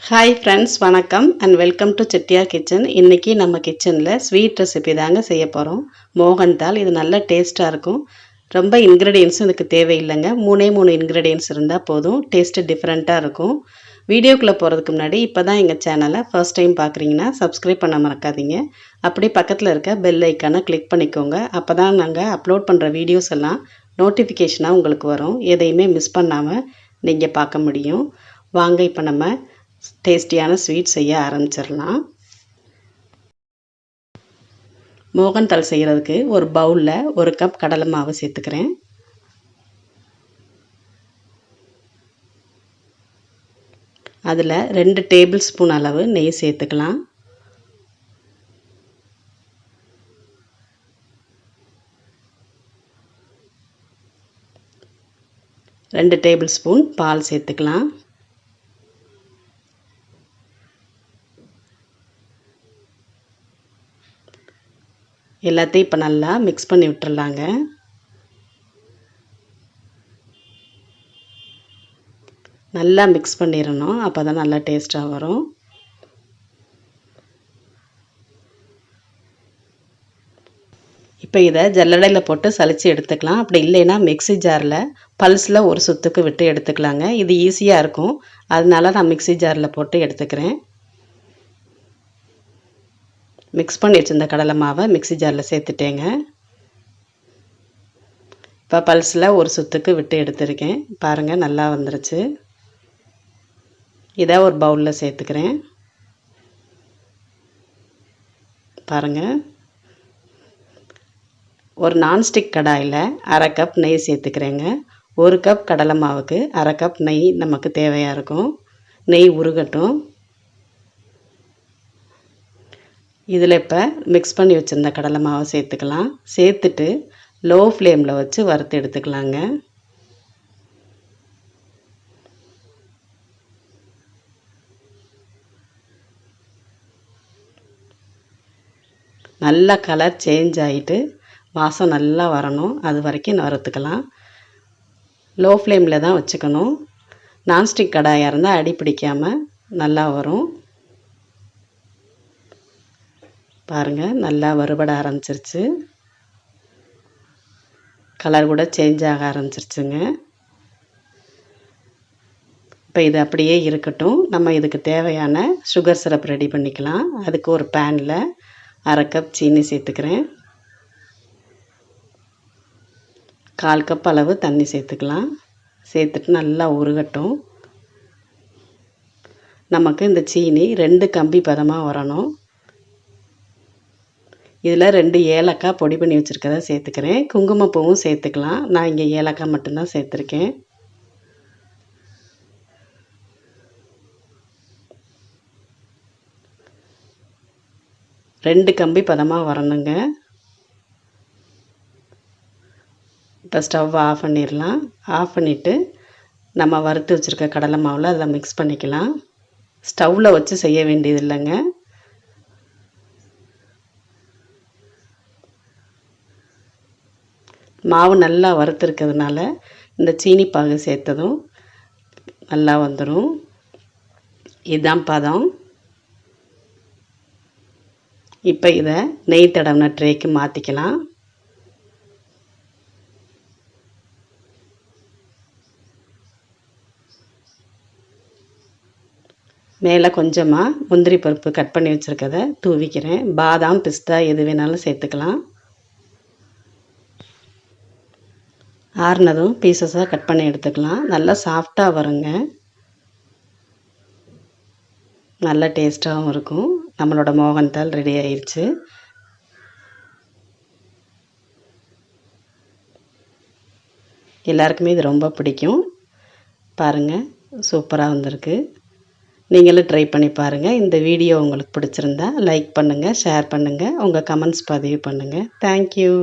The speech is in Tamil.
ஹாய் ஃப்ரெண்ட்ஸ், வணக்கம் and welcome to Chettiar kitchen. இன்றைக்கி நம்ம கிச்சனில் ஸ்வீட் ரெசிபி தாங்க செய்ய போகிறோம். மோகன்தால். இது நல்ல டேஸ்ட்டாக இருக்கும். ரொம்ப இன்க்ரீடியன்ஸும் இதுக்கு தேவையில்லைங்க. மூணு இன்க்ரீடியன்ஸ் இருந்தால் போதும். டேஸ்ட்டு டிஃப்ரெண்ட்டாக இருக்கும். வீடியோக்குள்ளே போகிறதுக்கு முன்னாடி இப்போ தான் எங்கள் சேனலை ஃபர்ஸ்ட் டைம் பார்க்குறீங்கன்னா சப்ஸ்கிரைப் பண்ண மறக்காதீங்க. அப்படியே பக்கத்தில் இருக்க பெல் ஐக்கானை கிளிக் பண்ணிக்கோங்க. அப்போ தான் நாங்கள் அப்லோட் பண்ணுற வீடியோஸ் எல்லாம் நோட்டிஃபிகேஷனாக உங்களுக்கு வரும். எதையுமே மிஸ் பண்ணாமல் நீங்கள் பார்க்க முடியும். வாங்க இப்போ நம்ம டேஸ்டியான ஸ்வீட் செய்ய ஆரம்பிச்சிடலாம். மோகன்தால் செய்கிறதுக்கு ஒரு பவுலில் 1 கப் கடலை மாவு சேர்த்துக்கிறேன். அதில் 2 டேபிள் ஸ்பூன் அளவு நெய் சேர்த்துக்கலாம். ரெண்டு டேபிள் ஸ்பூன் பால் சேர்த்துக்கலாம். எல்லாத்தையும் இப்போ நல்லா மிக்ஸ் பண்ணி விட்டுறலாங்க. நல்லா மிக்ஸ் பண்ணிடணும். அப்போ தான் நல்லா டேஸ்ட்டாக வரும். இப்போ இதை ஜல்லடையில் போட்டு சலித்து எடுத்துக்கலாம். அப்படி இல்லைன்னா மிக்ஸி ஜாரில் பல்ஸில் ஒரு சுத்துக்கு விட்டு எடுத்துக்கலாங்க. இது ஈஸியாக இருக்கும். அதனால நான் மிக்ஸி ஜாரில் போட்டு எடுத்துக்கிறேன். மிக்ஸ் பண்ணி வச்சுருந்த கடலை மாவை மிக்ஸி ஜாரில் சேர்த்துட்டேங்க. இப்போ பல்ஸில் ஒரு சுத்துக்கு விட்டு எடுத்துருக்கேன். பாருங்கள், நல்லா வந்துருச்சு. இதை ஒரு பவுலில் சேர்த்துக்கிறேன். பாருங்கள், ஒரு நான்ஸ்டிக் கடாயில் 1/2 கப் நெய் சேர்த்துக்கிறேங்க. 1 கப் கடலை மாவுக்கு 1/2 கப் நெய் நமக்கு தேவையாக இருக்கும். நெய் உருகட்டும். இதில் இப்போ மிக்ஸ் பண்ணி வச்சுருந்த கடலை மாவை சேர்த்துக்கலாம். சேர்த்துட்டு லோ ஃப்ளேமில் வச்சு வறுத்து எடுத்துக்கலாங்க. நல்லா கலர் சேஞ்ச் ஆகிட்டு வாசம் நல்லா வரணும். அது வரைக்கும் வறுத்துக்கலாம். லோ ஃப்ளேமில் தான் வச்சுக்கணும். நான்ஸ்டிக் கடாயாக இருந்தால் அடி பிடிக்காமல் நல்லா வரும். பாருங்கள், நல்லா வறுபட ஆரம்பிச்சிருச்சு. கலர் கூட சேஞ்ச் ஆக ஆரம்பிச்சிருச்சுங்க. இப்போ இது அப்படியே இருக்கட்டும். நம்ம இதுக்கு தேவையான சுகர் சிரப் ரெடி பண்ணிக்கலாம். அதுக்கு ஒரு பேனில் 1/2 கப் சீனி சேர்த்துக்கிறேன். 1/4 கப் அளவு தண்ணி சேர்த்துக்கலாம். சேர்த்துட்டு நல்லா உருகட்டும். நமக்கு இந்த சீனி 2 கம்பி பதமாக வரணும். இதில் 2 ஏலக்காய் பொடி பண்ணி வச்சுருக்கதை சேர்த்துக்கிறேன். குங்குமப்பூவும் சேர்த்துக்கலாம். நான் இங்கே ஏலக்காய் மட்டும்தான் சேர்த்துருக்கேன். ரெண்டு கம்பி பதமாக வரணுங்க. இப்போ ஸ்டவ் ஆஃப் பண்ணிடலாம். ஆஃப் பண்ணிவிட்டு நம்ம வறுத்து வச்சுருக்க கடலை மாவில் அதில் மிக்ஸ் பண்ணிக்கலாம். ஸ்டவ்வில் வச்சு செய்ய வேண்டியது இல்லைங்க. மாவு நல்லா வறுத்துருக்கிறதுனால இந்த சீனி பாகு சேர்த்ததும் நல்லா வந்துடும். இதுதான் பதம். இப்போ இதை நெய் தடவின ட்ரேக்கு மாற்றிக்கலாம். மேலே கொஞ்சமாக முந்திரி பருப்பு கட் பண்ணி வச்சுருக்கதை தூவிக்கிறேன். பாதாம், பிஸ்தா எது வேணாலும் சேர்த்துக்கலாம். ஆறுனதும் பீசஸாக கட் பண்ணி எடுத்துக்கலாம். நல்லா சாஃப்டாக வருங்க. நல்ல டேஸ்ட்டாகவும் இருக்கும். நம்மளோட மோகன்தால் ரெடி ஆயிடுச்சு. எல்லாருக்குமே இது ரொம்ப பிடிக்கும். பாருங்கள், சூப்பராக வந்திருக்கு. நீங்களும் ட்ரை பண்ணி பாருங்கள். இந்த வீடியோ உங்களுக்கு பிடிச்சிருந்தா லைக் பண்ணுங்கள், ஷேர் பண்ணுங்கள், உங்கள் கமெண்ட்ஸ் பதிவு பண்ணுங்கள். தேங்க்யூ.